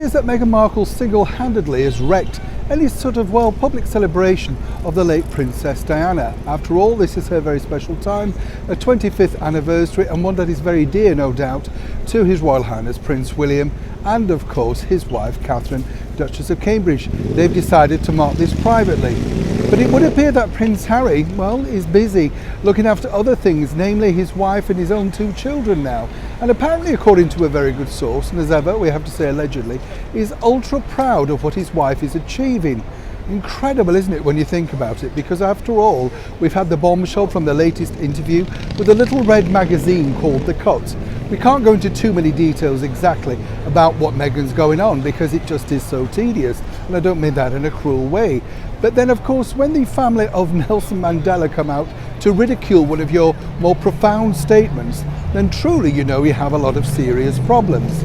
Is that Meghan Markle single-handedly has wrecked any sort of, public celebration of the late Princess Diana. After all, this is her very special time, a 25th anniversary, and one that is very dear, no doubt, to His Royal Highness Prince William and, of course, his wife Catherine, Duchess of Cambridge. They've decided to mark this privately. But it would appear that Prince Harry, is busy looking after other things, namely his wife and his own 2 children now. And apparently, according to a very good source, and as ever, we have to say allegedly, is ultra proud of what his wife is achieving. Incredible, isn't it, when you think about it? Because after all, we've had the bombshell from the latest interview with a little red magazine called The Cut. We can't go into too many details exactly about what Meghan's going on because it just is so tedious, and I don't mean that in a cruel way. But then, of course, when the family of Nelson Mandela come out to ridicule one of your more profound statements, then truly, you have a lot of serious problems.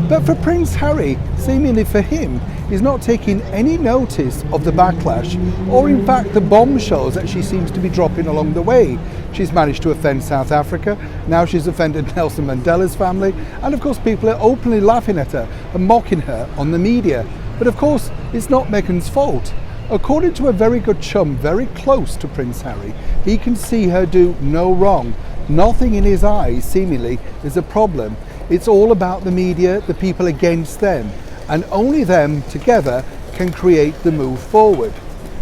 But for Prince Harry, seemingly for him, he's not taking any notice of the backlash, or in fact the bombshells that she seems to be dropping along the way. She's managed to offend South Africa, now she's offended Nelson Mandela's family, and of course people are openly laughing at her and mocking her on the media. But of course, it's not Meghan's fault. According to a very good chum very close to Prince Harry, he can see her do no wrong. Nothing in his eyes, seemingly, is a problem. It's all about the media, the people against them, and only them together can create the move forward.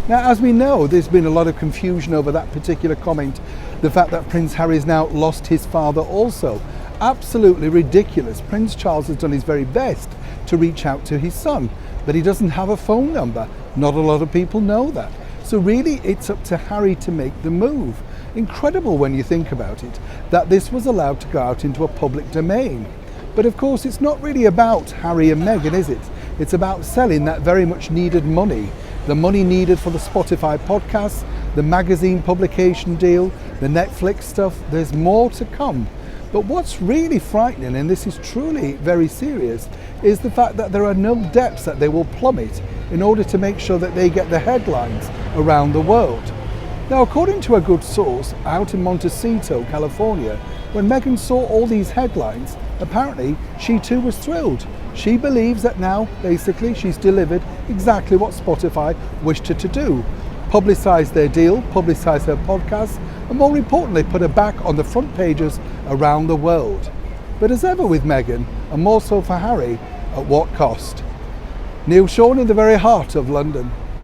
Now, as we know, there's been a lot of confusion over that particular comment, the fact that Prince Harry's now lost his father also. Absolutely ridiculous. Prince Charles has done his very best to reach out to his son, but he doesn't have a phone number. Not a lot of people know that. So really, it's up to Harry to make the move. Incredible when you think about it, that this was allowed to go out into a public domain. But of course, it's not really about Harry and Meghan, is it? It's about selling that very much needed money. The money needed for the Spotify podcast, the magazine publication deal, the Netflix stuff. There's more to come. But what's really frightening, and this is truly very serious, is the fact that there are no depths that they will plummet in order to make sure that they get the headlines around the world. Now, according to a good source out in Montecito, California, when Meghan saw all these headlines, apparently she too was thrilled. She believes that now, basically, she's delivered exactly what Spotify wished her to do. Publicise their deal, publicise her podcast, and more importantly, put her back on the front pages around the world. But as ever with Meghan, and more so for Harry, at what cost? Neil Sean in the very heart of London.